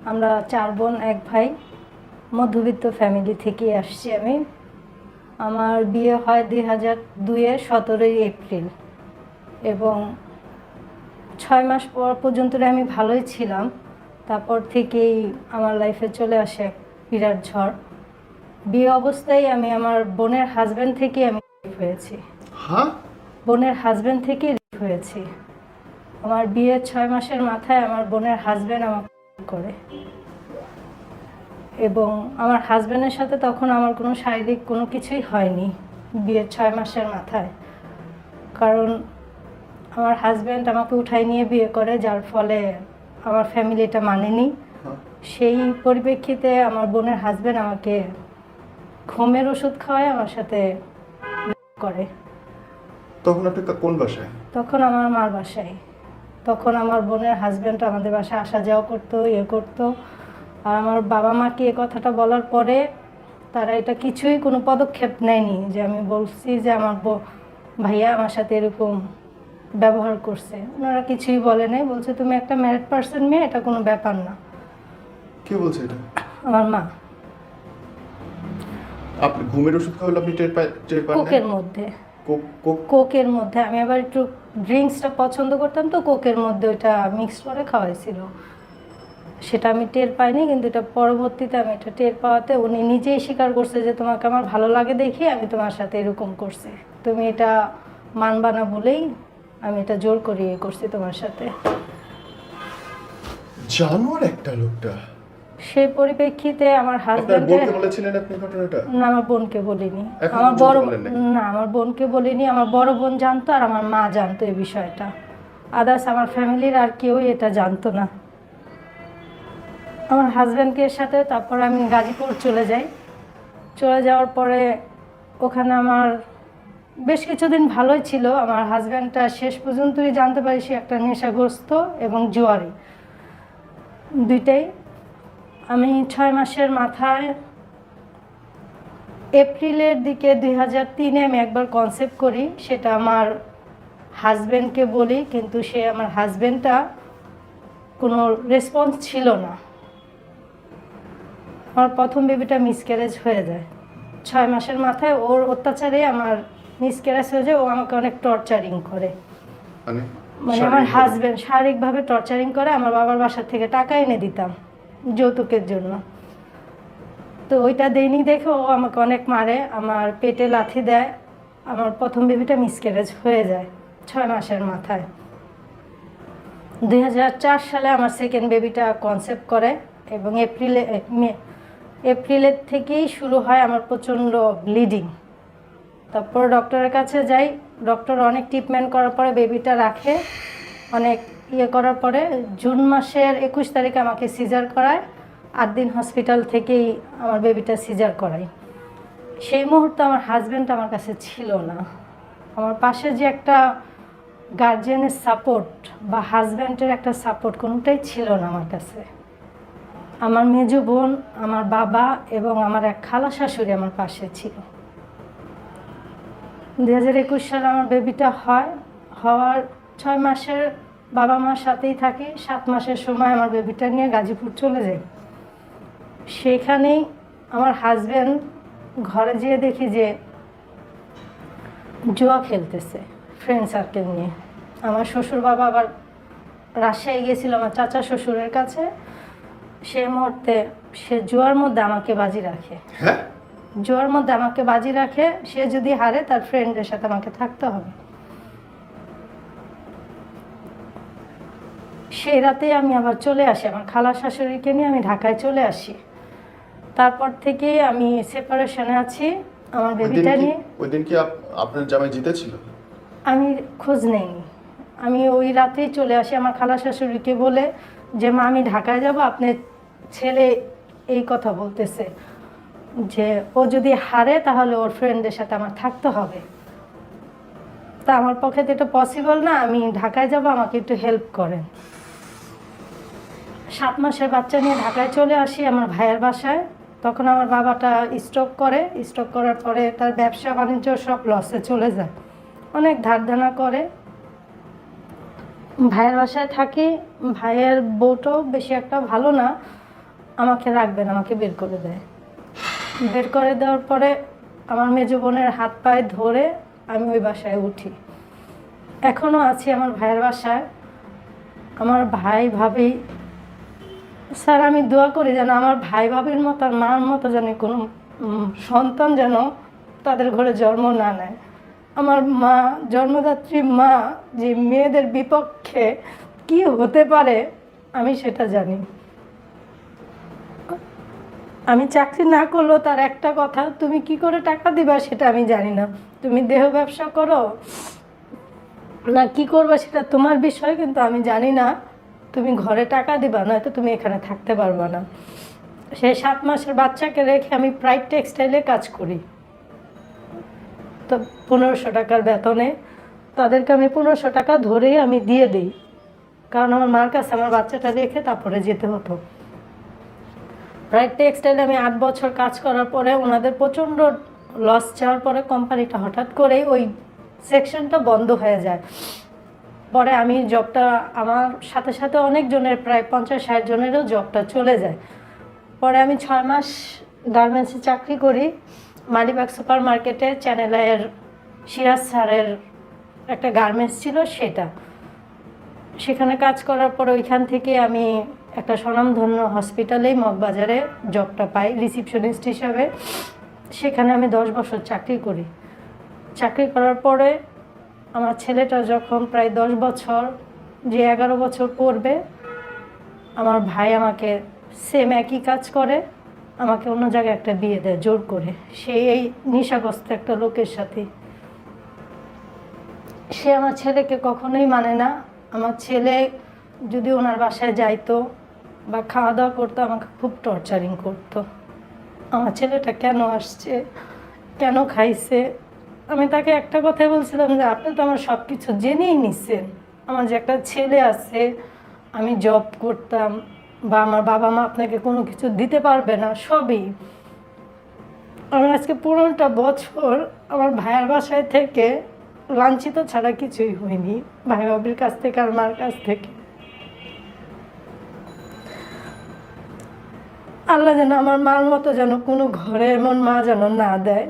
আমরা 4 বোন 1 ভাই, মধ্যবিত্ত ফ্যামিলি থেকে আসছি আমি। আমার বিয়ে হয় 2002-এর 17ই এপ্রিল এবং 6 মাস পর্যন্ত আমি ভালোই ছিলাম। তারপর থেকেই আমার লাইফে চলে আসে এক বিরাট ঝড়। বিয়ে অবস্থায় আমি আমার বোনের হাজব্যান্ড থেকে আমি হয়েছি। হ্যাঁ, বোনের হাজব্যান্ড থেকে হয়েছি। আমার বিয়ের 6 মাসের মাথায় আমার বোনের হাজব্যান্ড আমাকে করে এবং আমার হাজব্যান্ডের সাথে তখন আমার কোনো শারীরিক কোনো কিছুই হয়নি বিয়ের 6 মাসের মাথায়। কারণ আমার হাজব্যান্ড আমাকে উঠাই নিয়ে বিয়ে করে, যার ফলে আমার ফ্যামিলি এটা মানেনি। সেই পরিপ্রেক্ষিতে আমার বোনের হাজব্যান্ড আমাকে ঘুমের ওষুধ খাওয়ায় আমার সাথে করে। তখন আপনি কোন বাসায়? তখন আমার মার বাসায়। তখন আমার বোনের হাজব্যান্ড আমাদের বাসায় আসা যাওয়া করতো, করতো। আর আমার বাবা মাকে এ কথাটা বলার পরে তারা এটা কিছুই কোনো পদক্ষেপ নেয়নি। যে আমি বলছি যে আমার ভাইয়া আমার সাথে এরকম ব্যবহার করছে, ওনারা কিছুই বলে নাই। বলছে তুমি একটা ম্যারিড পার্সন মেয়ে, এটা কোনো ব্যাপার না। কে বলছে এটা? আমার মা। আপনি ঘুমের ওষুধ খাওয়ালে আপনি টের পান না? কোকের মধ্যে, কোক? কোকের মধ্যে আমি আবার একটু ড্রিঙ্কসটা পছন্দ করতাম, তো কোকের মধ্যে ওইটা মিক্স করে খাওয়াইছিল। সেটা আমি টের পাইনি, কিন্তু এটা পরবর্তীতে আমি এটা টের পাওয়াতে উনি নিজেই স্বীকার করছে যে তোমাকে আমার ভালো লাগে দেখি আমি তোমার সাথে এরকম করছি, তুমি এটা মানবা না বলেই আমি এটা জোর করে করছি তোমার সাথে। জানোয়ার একটা লোকটা। সেই পরিপ্রেক্ষিতে আমার আপনার হাজব্যান্ডকে, বোনকে বলেছিলেন আপনি ঘটনাটা? না আমার বোনকে বলিনি। এখনো আমার পর্যন্ত বড়, বলেন নাই? না আমার বোনকে বলিনি। আমার বড় বোন জানতো আর আমার মা জানতো এই বিষয়টা। আদার্স আমার ফ্যামিলির আর কেউই এটা জানতো না। আমার হাজব্যান্ডকে সাথে তারপর আমি গাজীপুর চলে যাই। চলে যাওয়ার পরে ওখানে আমার বেশ কিছুদিন ভালোই ছিল। আমার হাজব্যান্ডটা শেষ পর্যন্তই জানতে পারি সে একটা নেশাগ্রস্ত এবং জুয়ারি, দুইটাই। আমি 6 মাসের মাথায় এপ্রিলের দিকে 2003-এ আমি একবার কনসেপ্ট করি। সেটা আমার হাজব্যান্ডকে বলি, কিন্তু সে আমার হাজব্যান্ডটা কোনো রেসপন্স ছিল না। আমার প্রথম বেবিটা মিসক্যারেজ হয়ে যায় 6 মাসের মাথায়। ওর অত্যাচারে আমার মিসক্যারেজ হয়ে যায়। ও আমাকে অনেক টর্চারিং করে, মানে মানে আমার হাজব্যান্ড শারীরিকভাবে টর্চারিং করে। আমার বাবার বাসা থেকে টাকা এনে দিতাম যৌতুকের জন্য, তো ওইটা দেয়নি দেখে ও আমাকে অনেক মারে, আমার পেটে লাথি দেয়। আমার প্রথম বেবিটা মিসক্যারেজ হয়ে যায় 6 মাসের মাথায়। 2004 সালে আমার সেকেন্ড বেবিটা কনসেপ্ট করে এবং এপ্রিলের থেকেই শুরু হয় আমার প্রচণ্ড ব্লিডিং। তারপর ডক্টরের কাছে যাই। ডক্টর অনেক ট্রিটমেন্ট করার পরে বেবিটা রাখে। অনেক করার পরে জুন মাসের 21 তারিখে আমাকে সিজার করায়। 8 দিন হসপিটাল থেকেই আমার বেবিটা সিজার করায়। সেই মুহূর্তে আমার হাজব্যান্ড আমার কাছে ছিল না। আমার পাশে যে একটা গার্জিয়ানের সাপোর্ট বা হাজব্যান্ডের একটা সাপোর্ট কোনোটাই ছিল না আমার কাছে। আমার মেজো বোন, আমার বাবা এবং আমার এক খালা শাশুড়ি আমার পাশে ছিল। 2021 সালে আমার বেবিটা হওয়ার 6 মাসের বাবা মার সাথেই থাকি। 7 মাসের সময় আমার বেবিটা নিয়ে গাজীপুর চলে যাই। সেখানেই আমার হাজব্যান্ড ঘরে যেয়ে দেখি যে জুয়া খেলতেছে ফ্রেন্ড সার্কেল নিয়ে। আমার শ্বশুর বাবা আবার রাজশাহী গেছিল আমার চাচা শ্বশুরের কাছে। সেই মুহূর্তে সে জুয়ার মধ্যে আমাকে বাজি রাখে। হ্যাঁ, জুয়ার মধ্যে আমাকে বাজি রাখে, সে যদি হারে তার ফ্রেন্ডের সাথে আমাকে থাকতে হবে। সেই রাতেই আমি আবার চলে আসি, আমার খালা শাশুড়িকে নিয়ে আমি ঢাকায় চলে আসি। তারপর থেকে আমি সেপারেশনে আছি আমার বেবিটা নিয়ে। ওই দিন কি আপনার জামাই জিতেছিল? আমি খোঁজ নেইনি। আমি ওই রাতেই চলে আসি আমার খালা শাশুড়িকে বলে যে মা আমি ঢাকায় যাব, আপনার ছেলে এই কথা বলতেছে যে ও যদি হারে তাহলে ওর ফ্রেন্ডের সাথে আমার থাকতে হবে। তা আমার পক্ষে তো এটা পসিবল না, আমি ঢাকায় যাব, আমাকে একটু হেল্প করেন। 7 মাসের বাচ্চা নিয়ে ঢাকায় চলে আসি আমার ভাইয়ের বাসায়। তখন আমার বাবাটা স্ট্রোক করে। স্ট্রোক করার পরে তার ব্যবসা বাণিজ্য সব লসে চলে যায়, অনেক ধারদানা করে। ভাইয়ের বাসায় থাকি। ভাইয়ের বউটাও বেশি একটা ভালো না, আমাকে রাখবেন, আমাকে বের করে দেয়। বের করে দেওয়ার পরে আমার মেজো বোনের হাত পায়ে ধরে আমি ওই বাসায় উঠি। এখনও আছি আমার ভাইয়ের বাসায়। আমার ভাই ভাবি, স্যার আমি দোয়া করি যেন আমার ভাই ভাবির মতো আর মার মতো যেন কোনো সন্তান যেন তাদের ঘরে জন্ম না নেয়। আমার মা, জন্মদাত্রী মা, যে মেয়েদের বিপক্ষে কি হতে পারে আমি সেটা জানি। আমি চাকরি না করলেও তার একটা কথা, তুমি কি করে টাকা দিবা সেটা আমি জানি না, তুমি দেহ ব্যবসা করো না কি করবা সেটা তোমার বিষয়, কিন্তু আমি জানি না তুমি ঘরে টাকা দিবা, নয়তো তুমি এখানে থাকতে পারবা না। সেই 7 মাসের বাচ্চাকে রেখে আমি প্রাইড টেক্সটাইলে কাজ করি। তো 1500 টাকার বেতনে তাদেরকে আমি 1500 টাকা ধরেই আমি দিয়ে দিই, কারণ আমার মার কাছে আমার বাচ্চাটা রেখে তারপরে যেতে হতো। প্রাইড টেক্সটাইলে আমি 8 বছর কাজ করার পরে ওনাদের প্রচণ্ড লস যাওয়ার পরে কোম্পানিটা হঠাৎ করেই ওই সেকশনটা বন্ধ হয়ে যায়। পরে আমি জবটা, আমার সাথে সাথে অনেকজনের, প্রায় 50-60 জনেরও জবটা চলে যায়। পরে আমি 6 মাস গার্মেন্টসে চাকরি করি, মালিবাগ সুপার মার্কেটে চ্যানেলের সিরাজ স্যারের একটা গার্মেন্টস ছিল সেটা। সেখানে কাজ করার পর ওইখান থেকে আমি একটা স্বনামধন্য হসপিটালেই মগবাজারে জবটা পাই রিসিপশনিস্ট হিসাবে। সেখানে আমি 10 বছর চাকরি করি। চাকরি করার পরে আমার ছেলেটা যখন প্রায় 10 বছর, যে 11 বছর পড়বে, আমার ভাই আমাকে সেম একই কাজ করে, আমাকে অন্য জায়গায় একটা বিয়ে দেয় জোর করে, সেই এই নেশাগ্রস্ত একটা লোকের সাথে। সে আমার ছেলেকে কখনোই মানে না। আমার ছেলে যদি ওনার বাসায় যাইতো বা খাওয়া দাওয়া করতো, আমাকে খুব টর্চারিং করতো। আমার ছেলেটা কেন আসছে, কেন খাইছে। আমি তাকে একটা কথাই বলছিলাম যে আপনি তো আমার সব কিছু জেনেই নিচ্ছেন, আমার যে একটা ছেলে আছে, আমি জব করতাম, বা আমার বাবা মা আপনাকে কোনো কিছু দিতে পারবে না, সবই। আমি আজকে 15টা বছর আমার ভাইয়ের বাসায় থেকে লাঞ্ছিত ছাড়া কিছুই হয়নি, ভাই বাবির কাছ থেকে আর মার কাছ থেকে। আল্লাহ যেন আমার মার মতো যেন কোনো ঘরে এমন মা যেন না দেয়।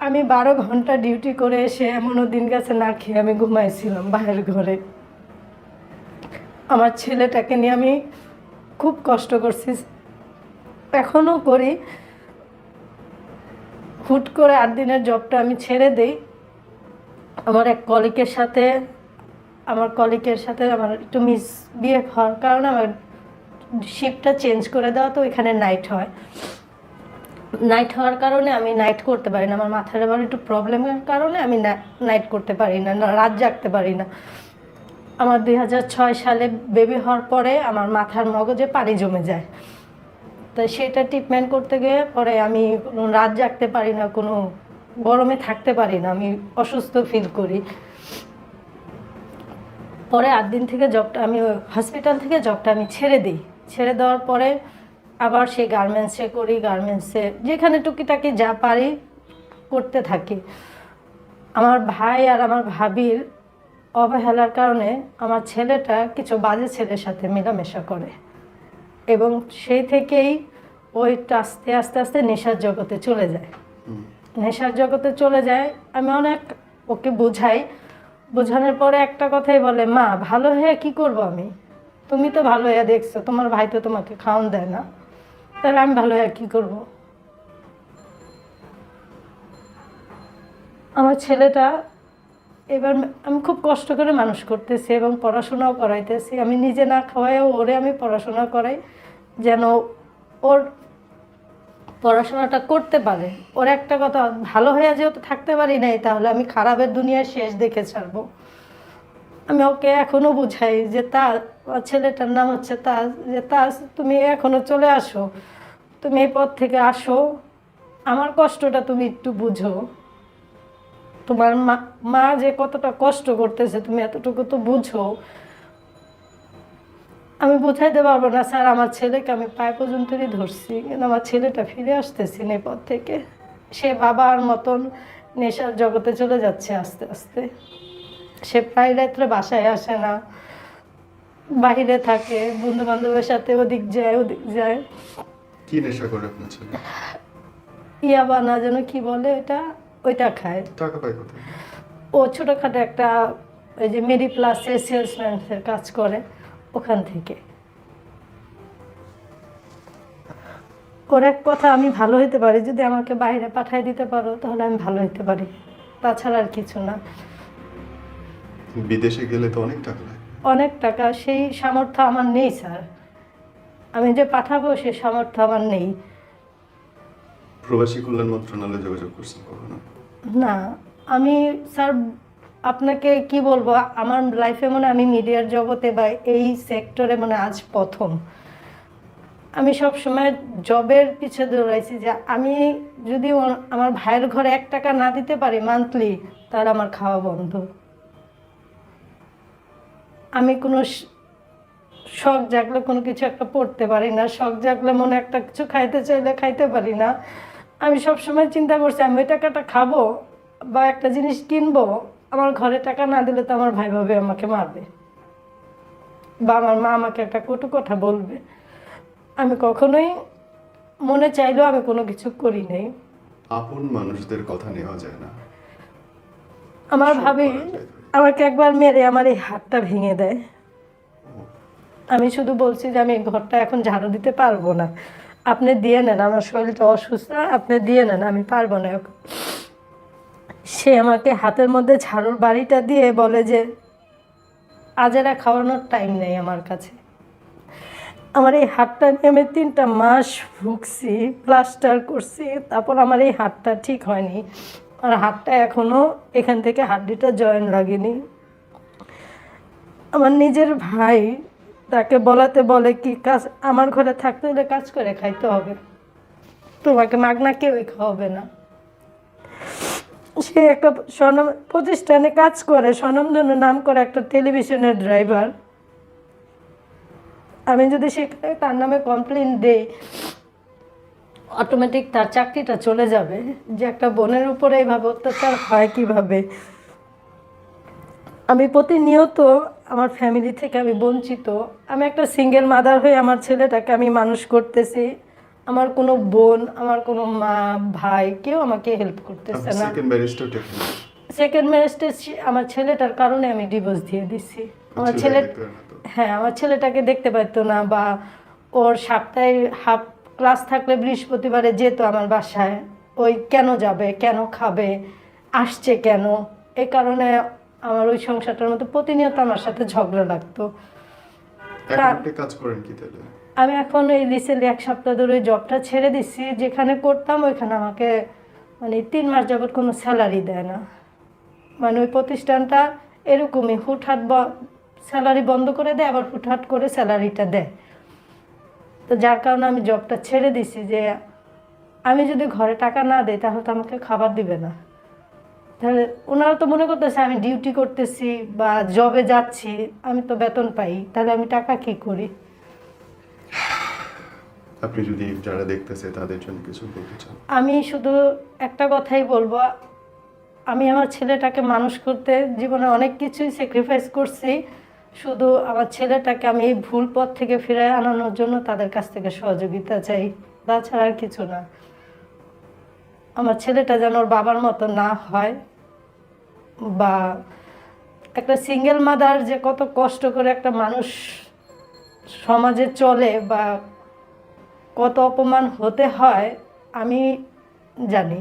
আমি 12 ঘন্টা ডিউটি করে এসে এমনও দিন গেছে না খেয়ে আমি ঘুমাইছিলাম ভাইয়ের ঘরে। আমার ছেলেটাকে নিয়ে আমি খুব কষ্ট করছি, এখনও করি। হুট করে 8 দিনের জবটা আমি ছেড়ে দিই। আমার এক কলিগের সাথে আমার একটু মিসবিহেভ হওয়ার কারণে আমার শিফটটা চেঞ্জ করে দেওয়া, তো এখানে নাইট হয়। নাইট হওয়ার কারণে আমি নাইট করতে পারি না, আমার মাথার আবার একটু প্রবলেমের কারণে আমি নাইট করতে পারি না, রাত জাগতে পারি না। আমার 2006 সালে বেবি হওয়ার পরে আমার মাথার মগজে পানি জমে যায়, তো সেটা ট্রিটমেন্ট করতে গিয়ে পরে আমি কোনো রাত জাগতে পারি না, কোনো গরমে থাকতে পারি না, আমি অসুস্থ ফিল করি। পরে 8 দিন থেকে জবটা আমি হসপিটাল থেকে জবটা আমি ছেড়ে দিই। ছেড়ে দেওয়ার পরে আবার সেই গার্মেন্টসে করি, গার্মেন্টসে যেখানে টুকিটাকি যা পারি করতে থাকি। আমার ভাই আর আমার ভাবির অবহেলার কারণে আমার ছেলেটা কিছু বাজে ছেলের সাথে মেলামেশা করে, এবং সেই থেকেই ওইটা আস্তে আস্তে আস্তে নেশার জগতে চলে যায়। নেশার জগতে চলে যায়। আমি অনেক ওকে বোঝাই, বোঝানোর পরে একটা কথাই বলে, মা ভালো হয়ে কি করব আমি, তুমি তো ভালো হয়ে দেখছো, তোমার ভাই তো তোমাকে খাওয়ান দেয় না, তাহলে আমি ভালো হয়ে কী করব। আমার ছেলেটা এবার আমি খুব কষ্ট করে মানুষ করতেছি এবং পড়াশোনাও করাইতেছি। আমি নিজে না খাওয়াইও ওরে আমি পড়াশোনা করাই, যেন ওর পড়াশোনাটা করতে পারে। ওর একটা কথা, ভালো হয়ে যেহেতু থাকতে পারি নাই, তাহলে আমি খারাপের দুনিয়ার শেষ দেখে ছাড়বো। আমি ওকে এখনও বুঝাই যে ছেলেটার নাম হচ্ছে তাজ, যে তাজ তুমি এখনও চলে আসো, তুমি এই পথ থেকে আসো, আমার কষ্টটা তুমি একটু বুঝো, তোমার মা যে কতটা কষ্ট করতেছে তুমি এতটুকু তো বুঝো। আমি বোঝাইতে পারবো না স্যার, আমার ছেলেকে আমি পায়ে পর্যন্তই ধরছি, কিন্তু আমার ছেলেটা ফিরে আসতেছি না এই পথ থেকে। সে বাবার মতন নেশার জগতে চলে যাচ্ছে আস্তে আস্তে। সে প্রায় রাত্রে বাসায় আসে না, বাইরে থাকে, বন্ধু বান্ধবের সাথে ওদিক যায়। কি নেশা করে আপনার ছেলে? ইয়াবা না যেন কি বলে ওইটা খায়। টাকা পায় কোথায়? ও ছোটোখাটো একটা ওই যে মেডি প্লাসে সেলসম্যানের কাজ করে, ওখান থেকে। ওর এক কথা, আমি ভালো হইতে পারি, যদি আমাকে বাইরে পাঠিয়ে দিতে পারো তাহলে আমি ভালো হইতে পারি, তাছাড়া আর কিছু না। বিদেশে গেলে তো অনেক টাকা লাগে। অনেক টাকা, সেই সামর্থ্য আমার নেই স্যার। আমি যে পাঠাবো সেই সামর্থ্য আমার নেই। প্রবাসী কল্যাণ মন্ত্রণালয়ে যোগাযোগ করছেন কখনো? না, আমি স্যার আপনাকে কি বলবো, আমার লাইফে মনে হয় আমি মিডিয়ার জগতে বা এই সেক্টরে মানে আজ প্রথম। আমি সব সময় জবের পিছে দৌড়াইছি, যে আমি যদি আমার ভাইয়ের ঘরে 1 টাকা না দিতে পারি মান্থলি, তাহলে আমার খাওয়া বন্ধ। আমি কোনো শখ জাগলে কোনো কিছু একটা পড়তে পারি না, শখ জাগলে মনে একটা কিছু খাইতে চাইলে খাইতে পারি না। আমি সব সময় চিন্তা করছি আমি ওই টাকাটা খাবো বা একটা জিনিস কিনবো, আমার ঘরে টাকা না দিলে তো আমার ভাই ভাবে আমাকে মারবে বা আমার মা আমাকে একটা কটু কথা বলবে। আমি কখনোই মনে চাইলেও আমি কোনো কিছু করি নাই। আপন মানুষদের কথা নেওয়া যায় না। আমার সব ভাবি করা যায়। আমাকে একবার মেরে আমার এই হাতটা ভেঙে দেয়। আমি শুধু বলছি যে আমি এই ঘরটা এখন ঝাড়ু দিতে পারবো না, আপনি দিয়ে নেন, আমার শরীরটা অসুস্থ, আপনি দিয়ে নেন, আমি পারবো না। সে আমাকে হাতের মধ্যে ঝাড়ুর বাড়িটা দিয়ে বলে যে আজেরা খাওয়ানোর টাইম নেই আমার কাছে। আমার এই হাতটা নিয়ে আমি 3টা মাস ভুগছি, প্লাস্টার করছি, তারপর আমার এই হাতটা ঠিক হয়নি। আর হাতটা এখনও এখান থেকে হাড্ডিটা জয়েন লাগেনি। আমার নিজের ভাই তাকে বলাতে বলে কি, কাজ আমার ঘরে থাকতে হলে কাজ করে খাইতে হবে, তোমাকে মাগনা কেউই খাওয়াবে না। সে একটা স্বনাম প্রতিষ্ঠানে কাজ করে, স্বনামধন্য নাম করে একটা টেলিভিশনের ড্রাইভার। আমি যদি সেখানে তার নামে কমপ্লেন দেই, অটোমেটিক তার চাকরিটা চলে যাবে। যে একটা বোনের উপরে এইভাবে অত্যাচার হয় কিভাবে। আমি প্রতিনিয়ত আমার ফ্যামিলি থেকে আমি বঞ্চিত। আমি একটা সিঙ্গেল মাদার হয়ে আমার ছেলেটাকে আমি মানুষ করতেছি। আমার কোনো বোন, আমার কোনো মা ভাই কেউ আমাকে হেল্প করতেছে না। সেকেন্ড ম্যারেজটা ঠিক না। সেকেন্ড ম্যারেজটা আমার ছেলেটার কারণে আমি ডিভোর্স দিয়ে দিচ্ছি। আমার ছেলে, হ্যাঁ, আমার ছেলেটাকে দেখতে পাইতো না, বা ওর সপ্তাহে হাফ ক্লাস থাকলে বৃহস্পতিবারে যেত আমার বাসায়। ওই কেন যাবে, কেন খাবে, আসছে কেন, এই কারণে আমার ওই সংসারটার মধ্যে প্রতিনিয়ত আমার সাথে ঝগড়া লাগতো। এখন আপনি কাজ করেন কি তাহলে? আমি এখন এই রিসেন্টলি 1 সপ্তাহ ধরে ওই জবটা ছেড়ে দিচ্ছি। যেখানে করতাম ওইখানে আমাকে মানে 3 মাস যাবত কোনো স্যালারি দেয় না। মানে ওই প্রতিষ্ঠানটা এরকমই, হুটহাট স্যালারি বন্ধ করে দেয়, আবার হুটহাট করে স্যালারিটা দেয়। তো যার কারণে আমি জবটা ছেড়ে দিছি, যে আমি যদি ঘরে টাকা না দিই তাহলে তো আমাকে খাবার দিবে না। তাহলে ওনারা তো মনে করতেছে আমি ডিউটি করতেছি বা জবে যাচ্ছি, আমি তো বেতন পাই, তাহলে আমি টাকা কি করি? আপনি যদি যারা দেখতেছে তাদের জন্য কিছু বলতে চান? আমি শুধু একটা কথাই বলবো, আমি আমার ছেলেটাকে মানুষ করতে জীবনে অনেক কিছুই স্যাক্রিফাইস করছি। শুধু আমার ছেলেটাকে আমি এই ভুল পথ থেকে ফিরে আনানোর জন্য তাদের কাছ থেকে সহযোগিতা চাই, তাছাড়া আর কিছু না। আমার ছেলেটা যেন ওর বাবার মতো না হয়, বা একটা সিঙ্গেল মাদার যে কত কষ্ট করে একটা মানুষ সমাজে চলে বা কত অপমান হতে হয় আমি জানি।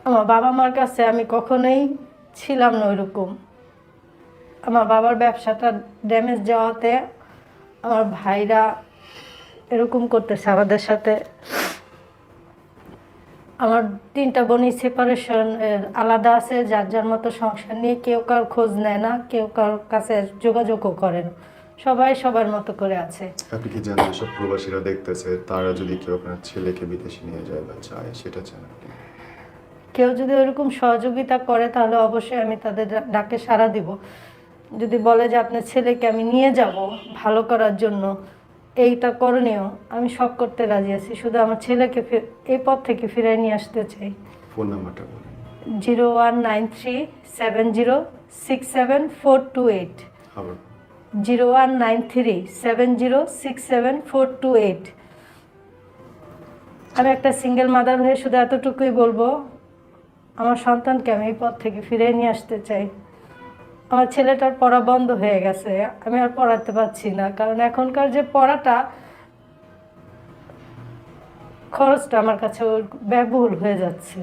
আমার বাবা মার কাছে আমি কখনোই ছিলাম না ওইরকম। আমার বাবার ব্যবসাটা ড্যামেজ যাওয়াতে আমার ভাইরা এরকম করতেছে আমাদের সাথে। আমার 3টা বোনই সেপারেশন আলাদা আছে, যার যার মতো সংসার নিয়ে, কেউ কার খোঁজ নেয় না, কেউ কার কাছে যোগাযোগও করে না, সবাই সবার মতো করে আছে। আপনি কি জানেন সব প্রবাসীরা দেখতেছে, তারা যদি কেউ আপনার ছেলেকে বিদেশে নিয়ে যায় বা চায়, সেটা চান আপনি? কেউ যদি ওরকম সহযোগিতা করে তাহলে অবশ্যই আমি তাদের ডাকে সাড়া দিব। যদি বলে যে আপনার ছেলেকে আমি নিয়ে যাব ভালো করার জন্য, এইটা করণীয়, আমি সব করতে রাজি আছি। শুধু আমার ছেলেকে এই পথ থেকে ফিরিয়ে নিয়ে আসতে চাই। ফোন নাম্বারটা বলেন। 019370674428 আবার 019370674428। আমি একটা সিঙ্গেল মাদার হয়ে শুধু এতটুকুই বলবো, আমার সন্তানকে আমি এই পথ থেকে ফিরিয়ে নিয়ে আসতে চাই। আমার ছেলেটার পড়া বন্ধ হয়ে গেছে, আমি আর পড়াতে পারছি না, কারণ এখনকার যে পড়াটা খরচটা আমার কাছে ব্যয়বহুল হয়ে যাচ্ছে।